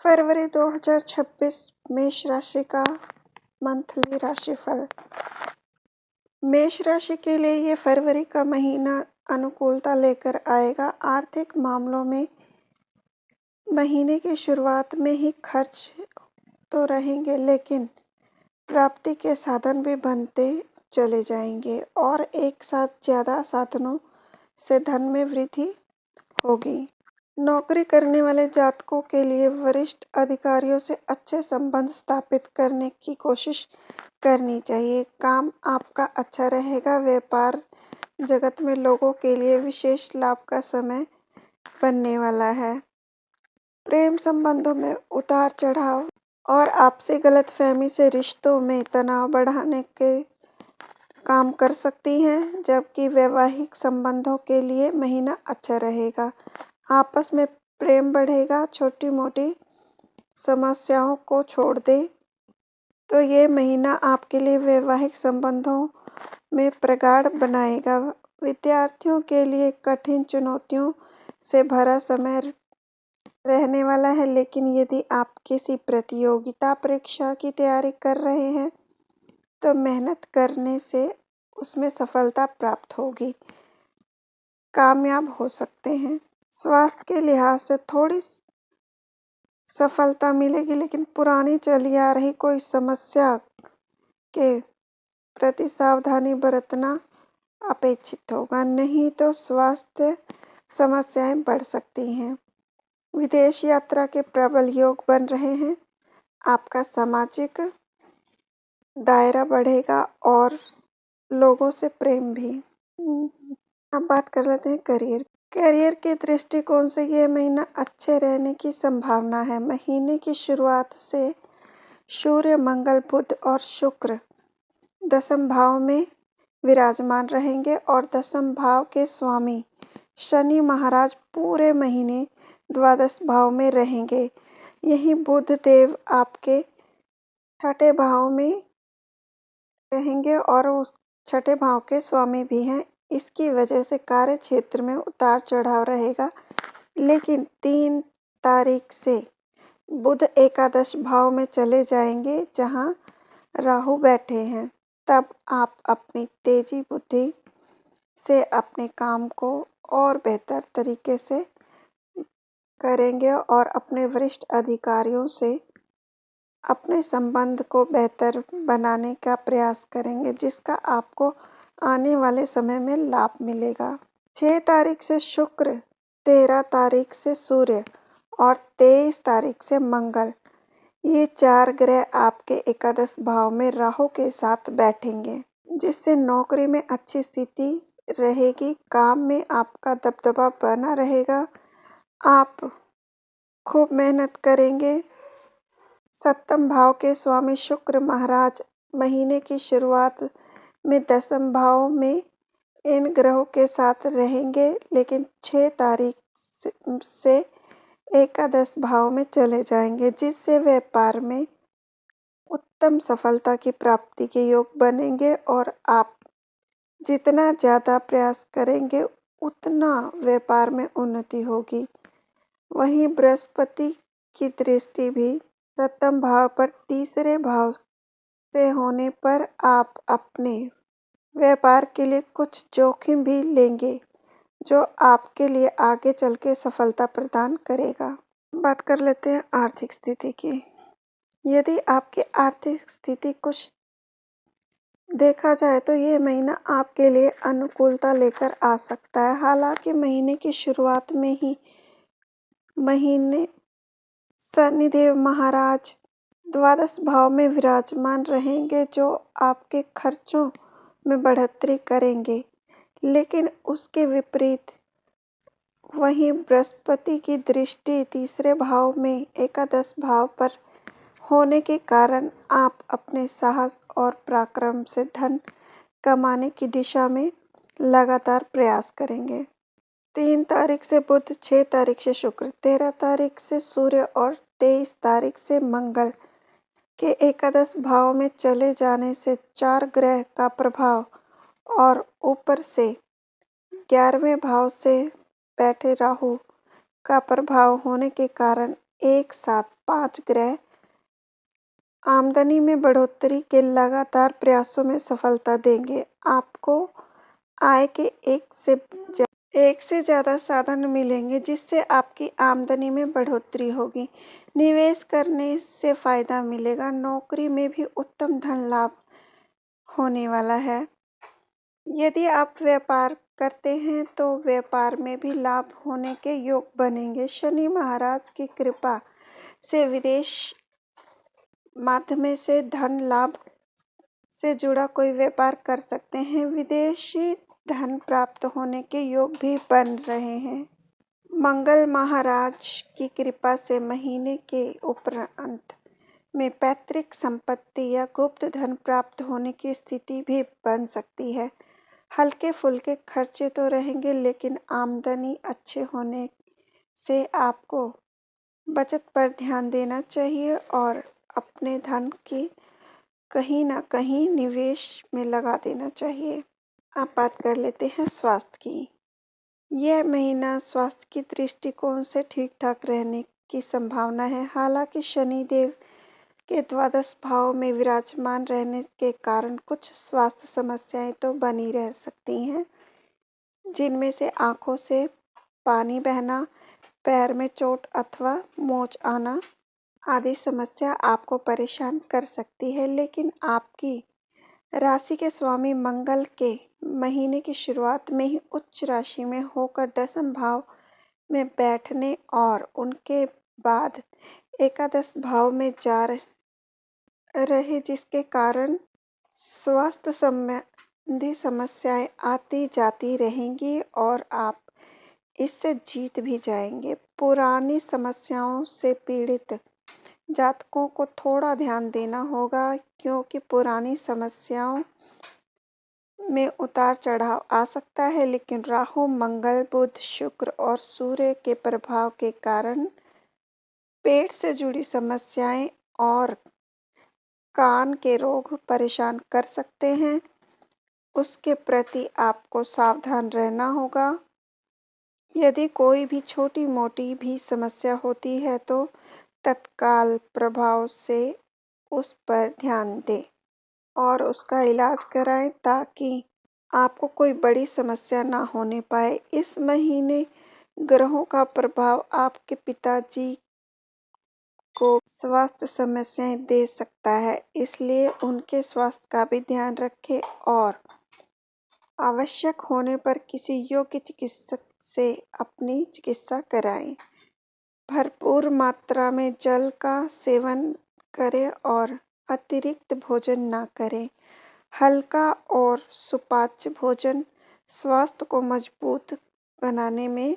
फरवरी 2026 मेष राशि का मंथली राशिफल। मेष राशि के लिए ये फरवरी का महीना अनुकूलता लेकर आएगा। आर्थिक मामलों में महीने की शुरुआत में ही खर्च तो रहेंगे, लेकिन प्राप्ति के साधन भी बनते चले जाएंगे और एक साथ ज्यादा साधनों से धन में वृद्धि होगी। नौकरी करने वाले जातकों के लिए वरिष्ठ अधिकारियों से अच्छे संबंध स्थापित करने की कोशिश करनी चाहिए। काम आपका अच्छा रहेगा। व्यापार जगत में लोगों के लिए विशेष लाभ का समय बनने वाला है। प्रेम संबंधों में उतार चढ़ाव और आपसी गलतफहमी से रिश्तों में तनाव बढ़ाने के काम कर सकती हैं, जबकि वैवाहिक संबंधों के लिए महीना अच्छा रहेगा। आपस में प्रेम बढ़ेगा। छोटी मोटी समस्याओं को छोड़ दें तो ये महीना आपके लिए वैवाहिक संबंधों में प्रगाढ़ बनाएगा। विद्यार्थियों के लिए कठिन चुनौतियों से भरा समय रहने वाला है, लेकिन यदि आप किसी प्रतियोगिता परीक्षा की तैयारी कर रहे हैं तो मेहनत करने से उसमें सफलता प्राप्त होगी, कामयाब हो सकते हैं। स्वास्थ्य के लिहाज से थोड़ी सफलता मिलेगी, लेकिन पुरानी चली आ रही कोई समस्या के प्रति सावधानी बरतना अपेक्षित होगा, नहीं तो स्वास्थ्य समस्याएं बढ़ सकती हैं। विदेश यात्रा के प्रबल योग बन रहे हैं। आपका सामाजिक दायरा बढ़ेगा और लोगों से प्रेम भी। अब बात कर लेते हैं करियर के दृष्टिकोण से यह महीना अच्छे रहने की संभावना है। महीने की शुरुआत से सूर्य, मंगल, बुध और शुक्र दशम भाव में विराजमान रहेंगे और दशम भाव के स्वामी शनि महाराज पूरे महीने द्वादश भाव में रहेंगे। यही बुध देव आपके छठे भाव में रहेंगे और उस छठे भाव के स्वामी भी हैं। इसकी वजह से कार्य क्षेत्र में उतार चढ़ाव रहेगा, लेकिन 3 तारीख से बुध एकादश भाव में चले जाएंगे जहां राहु बैठे हैं। तब आप अपनी तेजी बुद्धि से अपने काम को और बेहतर तरीके से करेंगे और अपने वरिष्ठ अधिकारियों से अपने संबंध को बेहतर बनाने का प्रयास करेंगे, जिसका आपको आने वाले समय में लाभ मिलेगा। 6 तारीख से शुक्र, 13 तारीख से सूर्य और 23 तारीख से मंगल, ये 4 ग्रह आपके एकादश भाव में राहु के साथ बैठेंगे, जिससे नौकरी में अच्छी स्थिति रहेगी। काम में आपका दबदबा बना रहेगा। आप खूब मेहनत करेंगे। सप्तम भाव के स्वामी शुक्र महाराज महीने की शुरुआत में दशम भाव में इन ग्रहों के साथ रहेंगे, लेकिन 6 तारीख से एकादश भाव में चले जाएंगे, जिससे व्यापार में उत्तम सफलता की प्राप्ति के योग बनेंगे और आप जितना ज़्यादा प्रयास करेंगे उतना व्यापार में उन्नति होगी। वहीं बृहस्पति की दृष्टि भी सप्तम भाव पर तीसरे भाव से होने पर आप अपने व्यापार के लिए कुछ जोखिम भी लेंगे, जो आपके लिए आगे चल के सफलता प्रदान करेगा। बात कर लेते हैं आर्थिक स्थिति की। यदि आपकी आर्थिक स्थिति कुछ देखा जाए तो ये महीना आपके लिए अनुकूलता लेकर आ सकता है। हालांकि महीने की शुरुआत में ही महीने शनिदेव महाराज द्वादश भाव में विराजमान रहेंगे, जो आपके खर्चों में बढ़ोतरी करेंगे, लेकिन उसके विपरीत वहीं बृहस्पति की दृष्टि तीसरे भाव में एकादश भाव पर होने के कारण आप अपने साहस और पराक्रम से धन कमाने की दिशा में लगातार प्रयास करेंगे। 3 तारीख से बुध, 6 तारीख से शुक्र, 13 तारीख से सूर्य और 23 तारीख से मंगल के एकादश भाव में चले जाने से 4 ग्रह का प्रभाव और ऊपर से 11वें भाव से बैठे राहु का प्रभाव होने के कारण एक साथ 5 ग्रह आमदनी में बढ़ोतरी के लगातार प्रयासों में सफलता देंगे। आपको आय के एक से ज़्यादा साधन मिलेंगे जिससे आपकी आमदनी में बढ़ोतरी होगी। निवेश करने से फायदा मिलेगा। नौकरी में भी उत्तम धन लाभ होने वाला है। यदि आप व्यापार करते हैं तो व्यापार में भी लाभ होने के योग बनेंगे। शनि महाराज की कृपा से विदेश माध्यम से धन लाभ से जुड़ा कोई व्यापार कर सकते हैं। विदेशी धन प्राप्त होने के योग भी बन रहे हैं। मंगल महाराज की कृपा से महीने के उपरांत में पैतृक संपत्ति या गुप्त धन प्राप्त होने की स्थिति भी बन सकती है। हल्के फुल्के खर्चे तो रहेंगे लेकिन आमदनी अच्छे होने से आपको बचत पर ध्यान देना चाहिए और अपने धन की कहीं ना कहीं निवेश में लगा देना चाहिए। अब बात कर लेते हैं स्वास्थ्य की। यह महीना स्वास्थ्य की दृष्टिकोण से ठीक ठाक रहने की संभावना है। हालांकि शनिदेव के द्वादश भाव में विराजमान रहने के कारण कुछ स्वास्थ्य समस्याएं तो बनी रह सकती हैं, जिनमें से आंखों से पानी बहना, पैर में चोट अथवा मोच आना आदि समस्या आपको परेशान कर सकती है। लेकिन आपकी राशि के स्वामी मंगल के महीने की शुरुआत में ही उच्च राशि में होकर दशम भाव में बैठने और उनके बाद एकादश भाव में जा रहे जिसके कारण स्वास्थ्य संबंधी समस्याएं आती जाती रहेंगी और आप इससे जीत भी जाएंगे। पुरानी समस्याओं से पीड़ित जातकों को थोड़ा ध्यान देना होगा क्योंकि पुरानी समस्याओं में उतार चढ़ाव आ सकता है, लेकिन राहु, मंगल, बुध, शुक्र और सूर्य के प्रभाव के कारण पेट से जुड़ी समस्याएं और कान के रोग परेशान कर सकते हैं। उसके प्रति आपको सावधान रहना होगा। यदि कोई भी छोटी मोटी भी समस्या होती है तो तत्काल प्रभाव से उस पर ध्यान दें और उसका इलाज कराएं ताकि आपको कोई बड़ी समस्या ना होने पाए। इस महीने ग्रहों का प्रभाव आपके पिताजी को स्वास्थ्य समस्याएं दे सकता है, इसलिए उनके स्वास्थ्य का भी ध्यान रखें और आवश्यक होने पर किसी योग्य चिकित्सक से अपनी चिकित्सा कराएं। भरपूर मात्रा में जल का सेवन करें और अतिरिक्त भोजन ना करें। हल्का और सुपाच्य भोजन स्वास्थ्य को मजबूत बनाने में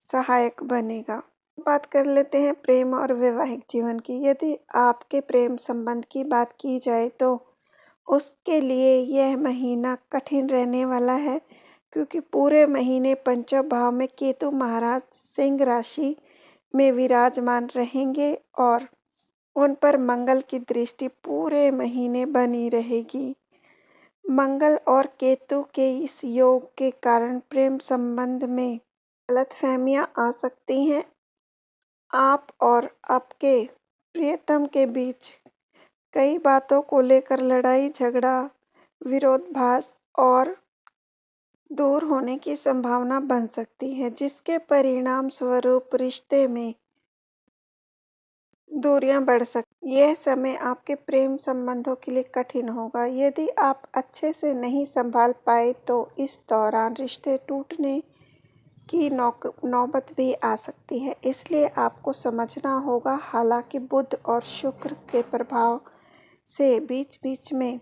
सहायक बनेगा। बात कर लेते हैं प्रेम और वैवाहिक जीवन की। यदि आपके प्रेम संबंध की बात की जाए तो उसके लिए यह महीना कठिन रहने वाला है क्योंकि पूरे महीने पंचम भाव में केतु महाराज सिंह राशि में विराजमान रहेंगे और उन पर मंगल की दृष्टि पूरे महीने बनी रहेगी। मंगल और केतु के इस योग के कारण प्रेम संबंध में गलतफहमियां आ सकती हैं। आप और आपके प्रियतम के बीच कई बातों को लेकर लड़ाई झगड़ा, विरोधाभास और दूर होने की संभावना बन सकती है, जिसके परिणाम स्वरूप रिश्ते में दूरियां बढ़ सकती। यह समय आपके प्रेम संबंधों के लिए कठिन होगा। यदि आप अच्छे से नहीं संभाल पाए तो इस दौरान रिश्ते टूटने की नौबत भी आ सकती है, इसलिए आपको समझना होगा। हालांकि बुध और शुक्र के प्रभाव से बीच बीच में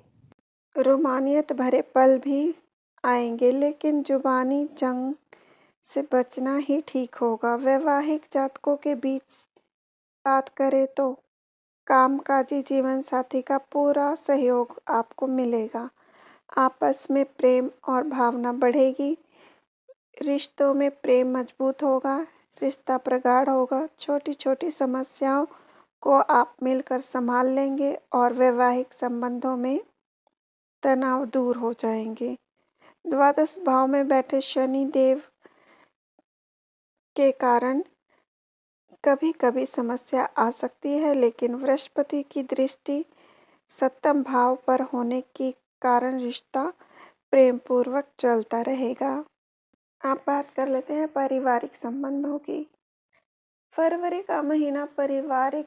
रोमानियत भरे पल भी आएंगे, लेकिन जुबानी जंग से बचना ही ठीक होगा। वैवाहिक जातकों के बीच बात करें तो कामकाजी जीवन साथी का पूरा सहयोग आपको मिलेगा। आपस में प्रेम और भावना बढ़ेगी। रिश्तों में प्रेम मजबूत होगा, रिश्ता प्रगाढ़ होगा। छोटी छोटी समस्याओं को आप मिलकर संभाल लेंगे और वैवाहिक संबंधों में तनाव दूर हो जाएंगे। द्वादश भाव में बैठे शनि देव के कारण कभी कभी समस्या आ सकती है, लेकिन बृहस्पति की दृष्टि सप्तम भाव पर होने के कारण रिश्ता प्रेम पूर्वक चलता रहेगा। अब बात कर लेते हैं पारिवारिक संबंधों की। फरवरी का महीना पारिवारिक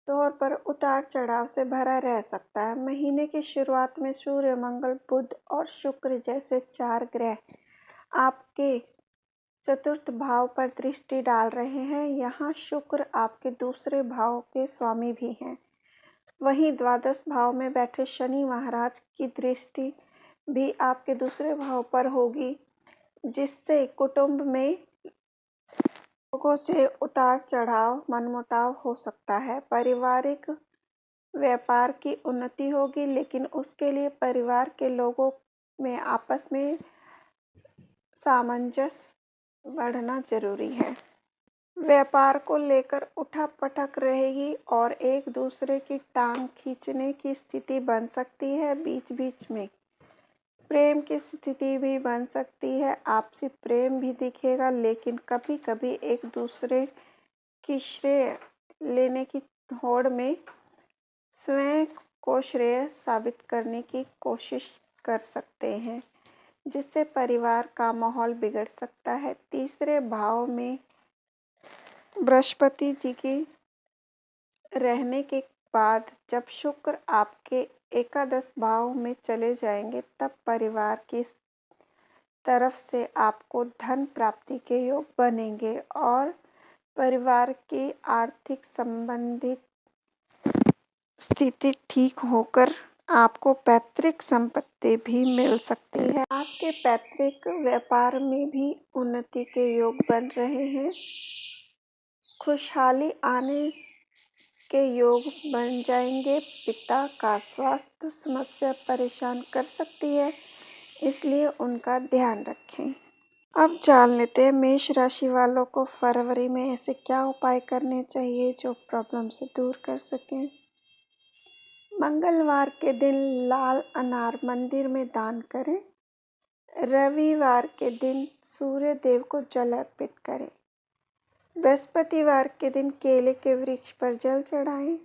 तौर पर उतार चढ़ाव से भरा रह सकता है। महीने की शुरुआत में सूर्य, मंगल, बुध और शुक्र जैसे 4 ग्रह आपके चतुर्थ भाव पर दृष्टि डाल रहे हैं। यहाँ शुक्र आपके दूसरे भाव के स्वामी भी हैं। वहीं द्वादश भाव में बैठे शनि महाराज की दृष्टि भी आपके दूसरे भाव पर होगी, जिससे कुटुंब में लोगों से उतार चढ़ाव, मनमुटाव हो सकता है। पारिवारिक व्यापार की उन्नति होगी, लेकिन उसके लिए परिवार के लोगों में आपस में सामंजस्य बढ़ना जरूरी है। व्यापार को लेकर उठक-पटक रहेगी और एक दूसरे की टांग खींचने की स्थिति बन सकती है। बीच-बीच में प्रेम की स्थिति भी बन सकती है। आपसी प्रेम भी दिखेगा, लेकिन कभी-कभी एक दूसरे की श्रेय लेने की होड़ में स्वयं को श्रेय साबित करने की कोशिश कर सकते हैं, जिससे परिवार का माहौल बिगड़ सकता है। तीसरे भाव में बृहस्पति जी की रहने के बाद जब शुक्र आपके एकादश भाव में चले जाएंगे, तब परिवार की तरफ से आपको धन प्राप्ति के योग बनेंगे और परिवार की आर्थिक संबंधित स्थिति ठीक होकर आपको पैतृक संपत्ति भी मिल सकती है। आपके पैतृक व्यापार में भी उन्नति के योग बन रहे हैं। खुशहाली आने के योग बन जाएंगे। पिता का स्वास्थ्य समस्या परेशान कर सकती है, इसलिए उनका ध्यान रखें। अब जान लेते हैं मेष राशि वालों को फरवरी में ऐसे क्या उपाय करने चाहिए जो प्रॉब्लम से दूर कर सकें। मंगलवार के दिन लाल अनार मंदिर में दान करें। रविवार के दिन सूर्य देव को जल अर्पित करें। बृहस्पतिवार के दिन केले के वृक्ष पर जल चढ़ाएं।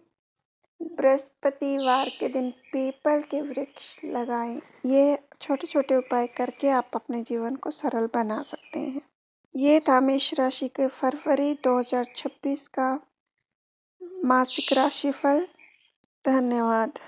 बृहस्पतिवार के दिन पीपल के वृक्ष लगाएं। ये छोटे छोटे उपाय करके आप अपने जीवन को सरल बना सकते हैं। ये था मेष राशि के फरवरी 2026 का मासिक राशिफल। धन्यवाद।